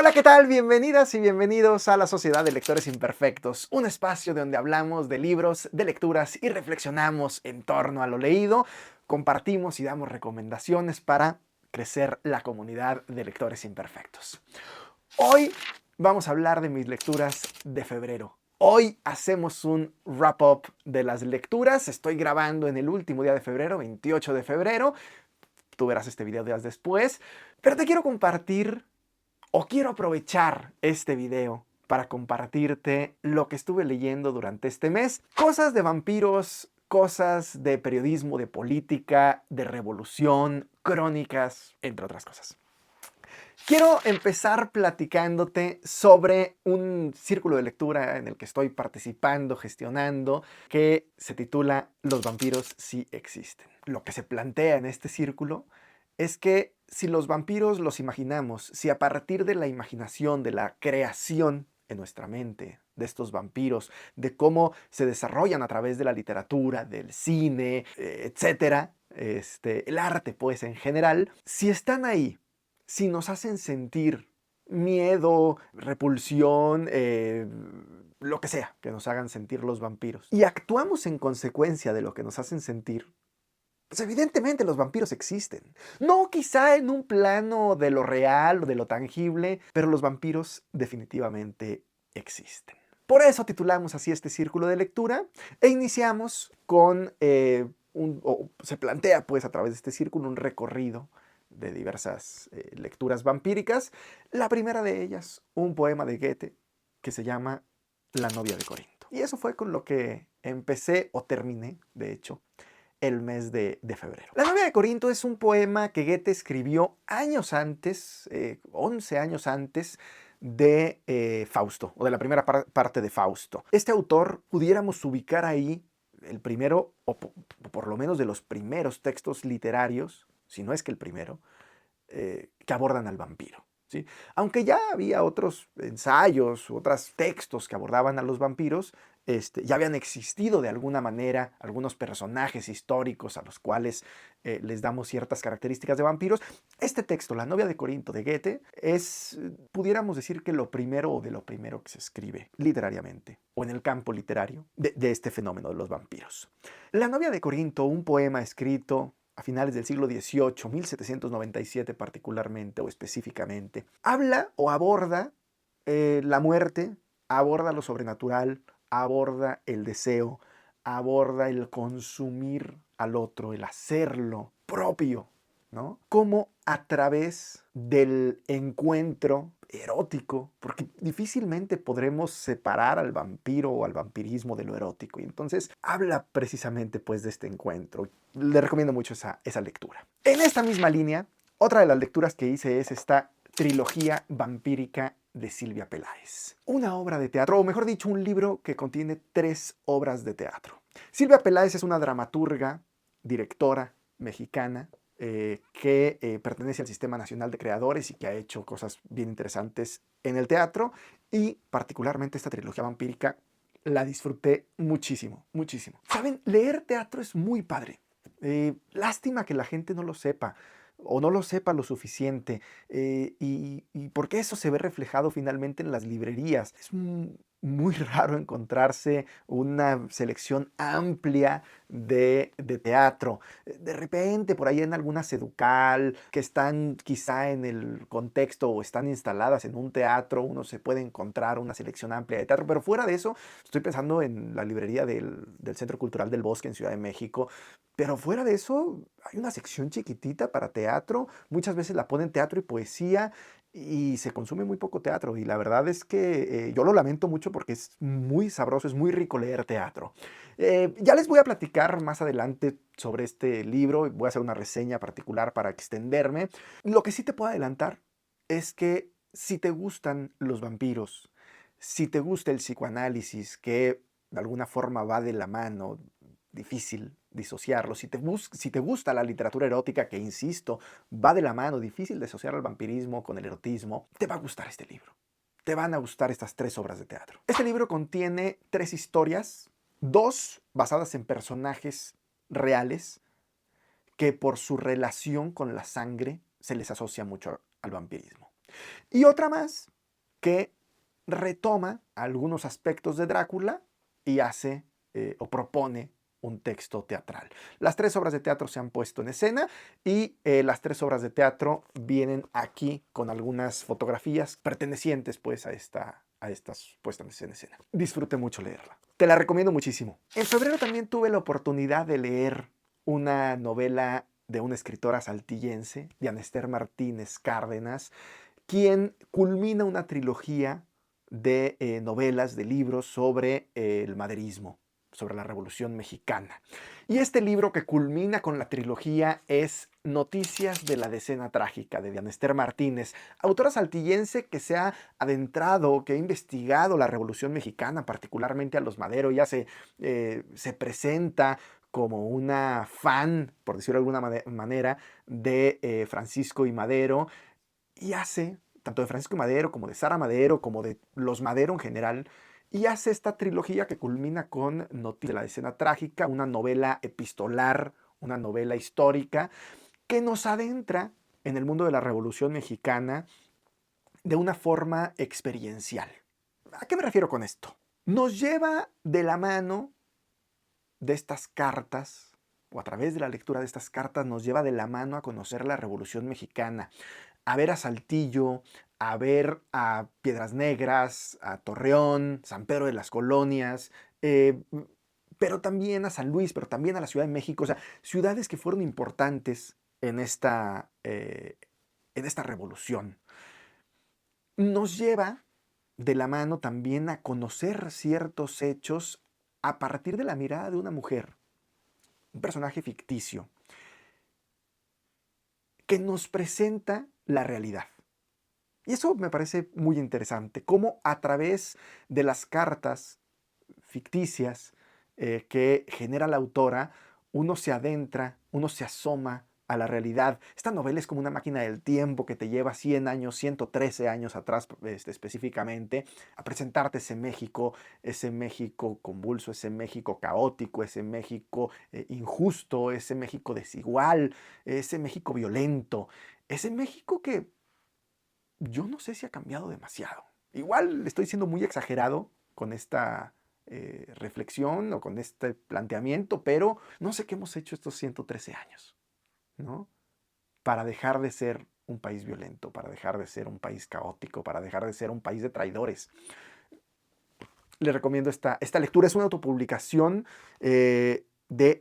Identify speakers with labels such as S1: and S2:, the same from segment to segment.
S1: Hola, ¿qué tal? Bienvenidas y bienvenidos a la Sociedad de Lectores Imperfectos, un espacio donde hablamos de libros, de lecturas y reflexionamos en torno a lo leído, compartimos y damos recomendaciones para crecer la comunidad de lectores imperfectos. Hoy vamos a hablar de mis lecturas de febrero. Hoy hacemos un wrap-up de las lecturas. Estoy grabando en el último día de febrero, 28 de febrero. Tú verás este video días después. Pero te quiero compartir quiero aprovechar este video para compartirte lo que estuve leyendo durante este mes. Cosas de vampiros, cosas de periodismo, de política, de revolución, crónicas, entre otras cosas. Quiero empezar platicándote sobre un círculo de lectura en el que estoy participando, gestionando, que se titula Los vampiros sí existen. Lo que se plantea en este círculo es que si los vampiros los imaginamos, si a partir de la imaginación, de la creación en nuestra mente de estos vampiros, de cómo se desarrollan a través de la literatura, del cine, etcétera, el arte pues en general, si están ahí, si nos hacen sentir miedo, repulsión, lo que sea que nos hagan sentir los vampiros, y actuamos en consecuencia de lo que nos hacen sentir, pues evidentemente los vampiros existen. No quizá en un plano de lo real o de lo tangible, pero los vampiros definitivamente existen. Por eso titulamos así este círculo de lectura e iniciamos con se plantea pues a través de este círculo un recorrido de diversas lecturas vampíricas. La primera de ellas, un poema de Goethe que se llama La novia de Corinto. Y eso fue con lo que empecé o terminé, de hecho, el mes de febrero. La novia de Corinto es un poema que Goethe escribió años antes, 11 años antes de Fausto, o de la primera parte de Fausto. Este autor pudiéramos ubicar ahí el primero, o por lo menos de los primeros textos literarios, si no es que el primero, que abordan al vampiro. ¿Sí? Aunque ya había otros ensayos, otros textos que abordaban a los vampiros, ya habían existido de alguna manera algunos personajes históricos a los cuales les damos ciertas características de vampiros. Este texto, La novia de Corinto de Goethe, es, pudiéramos decir que lo primero o de lo primero que se escribe literariamente o en el campo literario de este fenómeno de los vampiros. La novia de Corinto, un poema escrito a finales del siglo XVIII, 1797 particularmente o específicamente, habla o aborda la muerte, aborda lo sobrenatural, aborda el deseo, aborda el consumir al otro, el hacerlo propio, ¿no? Como a través del encuentro erótico, porque difícilmente podremos separar al vampiro o al vampirismo de lo erótico. Y entonces habla precisamente pues de este encuentro. Le recomiendo mucho esa lectura. En esta misma línea, otra de las lecturas que hice es esta trilogía vampírica de Silvia Peláez. Una obra de teatro, o mejor dicho, un libro que contiene 3 obras de teatro. Silvia Peláez es una dramaturga, directora mexicana, que pertenece al Sistema Nacional de Creadores y que ha hecho cosas bien interesantes en el teatro, y particularmente esta trilogía vampírica la disfruté muchísimo, muchísimo. ¿Saben? Leer teatro es muy padre. Lástima que la gente no lo sepa o no lo sepa lo suficiente, y porque eso se ve reflejado finalmente en las librerías. Es muy raro encontrarse una selección amplia de teatro. De repente, por ahí en alguna seducal, que están quizá en el contexto o están instaladas en un teatro, uno se puede encontrar una selección amplia de teatro, pero fuera de eso, estoy pensando en la librería del Centro Cultural del Bosque en Ciudad de México, pero fuera de eso, hay una sección chiquitita para teatro, muchas veces la ponen teatro y poesía, y se consume muy poco teatro, y la verdad es que yo lo lamento mucho porque es muy sabroso, es muy rico leer teatro. Ya les voy a platicar más adelante sobre este libro, voy a hacer una reseña particular para extenderme. Lo que sí te puedo adelantar es que si te gustan los vampiros, si te gusta el psicoanálisis, que de alguna forma va de la mano, difícil disociarlo, si te gusta la literatura erótica, que insisto, va de la mano, difícil disociar el vampirismo con el erotismo, te va a gustar este libro. Te van a gustar estas 3 obras de teatro. Este libro contiene 3 historias, 2 basadas en personajes reales que por su relación con la sangre se les asocia mucho al vampirismo. Y otra más que retoma algunos aspectos de Drácula y hace o propone un texto teatral. Las 3 obras de teatro se han puesto en escena y las 3 obras de teatro vienen aquí con algunas fotografías pertenecientes pues a estas puestas en escena. Disfruté mucho leerla. Te la recomiendo muchísimo. En febrero también tuve la oportunidad de leer una novela de una escritora saltillense, Diana Ester Martínez Cárdenas, quien culmina una trilogía de novelas, de libros sobre el maderismo, sobre la Revolución Mexicana. Y este libro que culmina con la trilogía es Noticias de la Decena Trágica, de Diana Ester Martínez, autora saltillense que se ha adentrado, que ha investigado la Revolución Mexicana, particularmente a los Madero. Ya se presenta como una fan, por decirlo de alguna manera, de Francisco y Madero, y hace, tanto de Francisco y Madero, como de Sara Madero, como de los Madero en general, y hace esta trilogía que culmina con Noticias de la Decena Trágica, una novela epistolar, una novela histórica, que nos adentra en el mundo de la Revolución Mexicana de una forma experiencial. ¿A qué me refiero con esto? Nos lleva de la mano de estas cartas, o a través de la lectura de estas cartas, nos lleva de la mano a conocer la Revolución Mexicana, a ver a Saltillo, a ver a Piedras Negras, a Torreón, San Pedro de las Colonias, pero también a San Luis, pero también a la Ciudad de México, o sea, ciudades que fueron importantes en esta revolución. Nos lleva de la mano también a conocer ciertos hechos a partir de la mirada de una mujer, un personaje ficticio, que nos presenta la realidad. Y eso me parece muy interesante, cómo a través de las cartas ficticias que genera la autora, uno se adentra, uno se asoma a la realidad. Esta novela es como una máquina del tiempo que te lleva 100 años, 113 años atrás específicamente, a presentarte ese México convulso, ese México caótico, ese México injusto, ese México desigual, ese México violento, ese México que yo no sé si ha cambiado demasiado. Igual estoy siendo muy exagerado con esta reflexión o con este planteamiento, pero no sé qué hemos hecho estos 113 años, ¿no? Para dejar de ser un país violento, para dejar de ser un país caótico, para dejar de ser un país de traidores. Les recomiendo esta lectura. Es una autopublicación de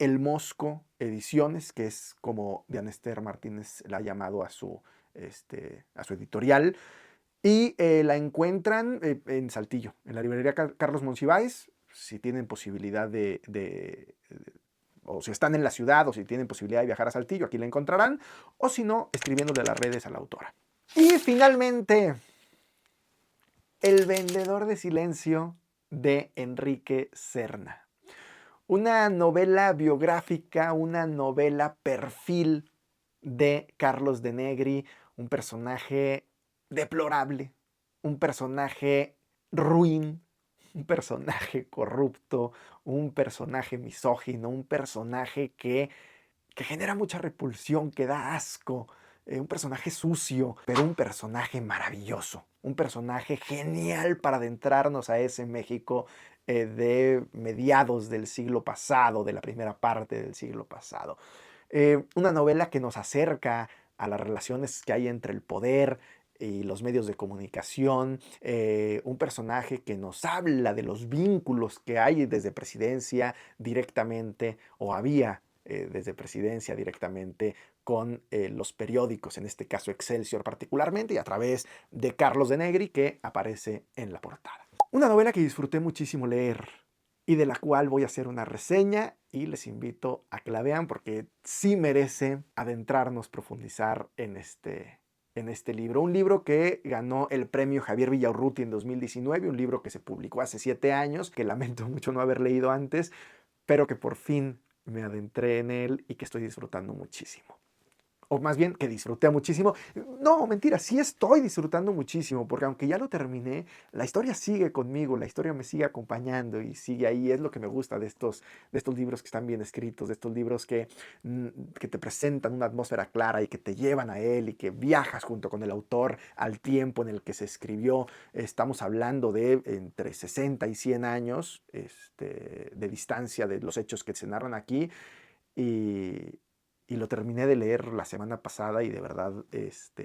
S1: El Mosco Ediciones, que es como Diana Ester Martínez la ha llamado a su editorial. Y la encuentran en Saltillo, en la librería Carlos Monsiváis. Si tienen posibilidad o si están en la ciudad, o si tienen posibilidad de viajar a Saltillo, aquí la encontrarán. O si no, escribiéndole a las redes a la autora. Y finalmente, El Vendedor de Silencio, de Enrique Serna. Una novela biográfica, una novela perfil de Carlos de Negri, un personaje deplorable, un personaje ruin, un personaje corrupto, un personaje misógino, un personaje que genera mucha repulsión, que da asco, un personaje sucio, pero un personaje maravilloso, un personaje genial para adentrarnos a ese México de mediados del siglo pasado, de la primera parte del siglo pasado. Una novela que nos acerca a las relaciones que hay entre el poder y los medios de comunicación, un personaje que nos habla de los vínculos que hay desde presidencia directamente, o había desde presidencia directamente con los periódicos, en este caso Excelsior particularmente, y a través de Carlos de Negri, que aparece en la portada. Una novela que disfruté muchísimo leer y de la cual voy a hacer una reseña, y les invito a que la vean porque sí merece adentrarnos, profundizar en este libro. Un libro que ganó el premio Javier Villaurruti en 2019, un libro que se publicó hace 7 años, que lamento mucho no haber leído antes, pero que por fin me adentré en él y que estoy disfrutando muchísimo. o más bien que disfruté muchísimo. No, mentira, sí estoy disfrutando muchísimo, porque aunque ya lo terminé, la historia sigue conmigo, la historia me sigue acompañando y sigue ahí. Es lo que me gusta de estos libros que están bien escritos, de estos libros que te presentan una atmósfera clara y que te llevan a él y que viajas junto con el autor al tiempo en el que se escribió. Estamos hablando de entre 60 y 100 años de distancia de los hechos que se narran aquí. Y, y lo terminé de leer la semana pasada y de verdad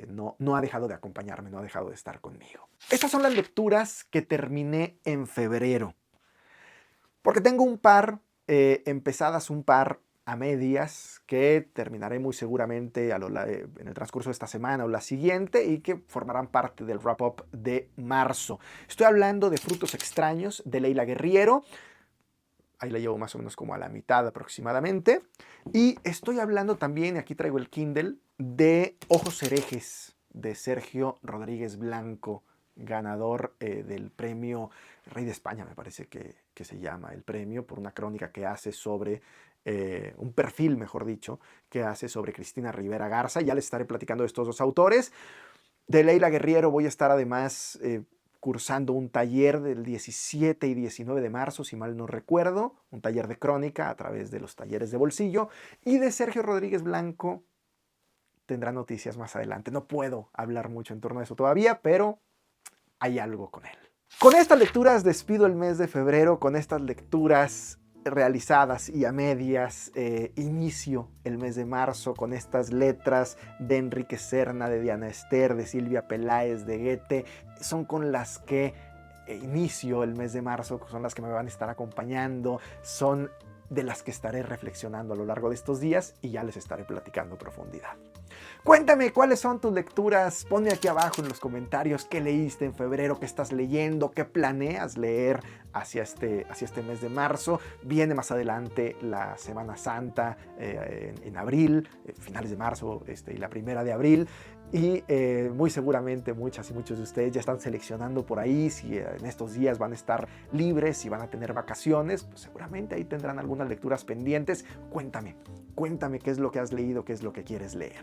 S1: no ha dejado de acompañarme, no ha dejado de estar conmigo. Estas son las lecturas que terminé en febrero, porque tengo un par empezadas, un par a medias, que terminaré muy seguramente en el transcurso de esta semana o la siguiente y que formarán parte del wrap-up de marzo. Estoy hablando de Frutos extraños de Leila Guerriero. Ahí la llevo más o menos como a la mitad aproximadamente. Y estoy hablando también, aquí traigo el Kindle, de Ojos herejes de Sergio Rodríguez Blanco, ganador del premio Rey de España, me parece que se llama el premio, por una crónica que hace sobre, un perfil, mejor dicho, que hace sobre Cristina Rivera Garza. Ya les estaré platicando de estos dos autores. De Leila Guerriero voy a estar además cursando un taller del 17 y 19 de marzo, si mal no recuerdo, un taller de crónica a través de los talleres de bolsillo. Y de Sergio Rodríguez Blanco tendrá noticias más adelante. No puedo hablar mucho en torno a eso todavía, pero hay algo con él. Con estas lecturas despido el mes de febrero, con estas lecturas realizadas y a medias, inicio el mes de marzo con estas letras de Enrique Serna, de Diana Ester, de Silvia Peláez, de Goethe. Son con las que inicio el mes de marzo, son las que me van a estar acompañando, son de las que estaré reflexionando a lo largo de estos días y ya les estaré platicando a profundidad. Cuéntame cuáles son tus lecturas, ponme aquí abajo en los comentarios qué leíste en febrero, qué estás leyendo, qué planeas leer hacia este mes de marzo. Viene más adelante la Semana Santa en abril, finales de marzo y la primera de abril. Y muy seguramente muchas y muchos de ustedes ya están seleccionando por ahí si en estos días van a estar libres, si van a tener vacaciones, pues seguramente ahí tendrán algunas lecturas pendientes. Cuéntame qué es lo que has leído, qué es lo que quieres leer.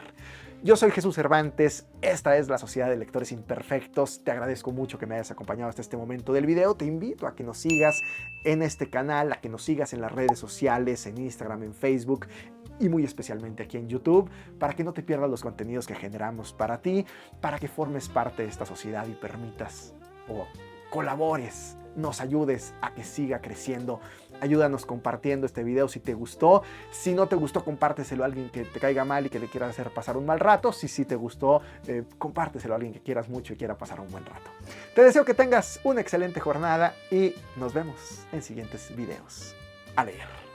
S1: Yo soy Jesús Cervantes, esta es la Sociedad de Lectores Imperfectos. Te agradezco mucho que me hayas acompañado hasta este momento del video. Te invito a que nos sigas en este canal, a que nos sigas en las redes sociales, en Instagram, en Facebook y muy especialmente aquí en YouTube, para que no te pierdas los contenidos que generamos para ti, para que formes parte de esta sociedad y permitas o colabores, nos ayudes a que siga creciendo. Ayúdanos compartiendo este video si te gustó. Si no te gustó, compárteselo a alguien que te caiga mal y que le quiera hacer pasar un mal rato. Si sí te gustó, compárteselo a alguien que quieras mucho y quiera pasar un buen rato. Te deseo que tengas una excelente jornada y nos vemos en siguientes videos. A leer.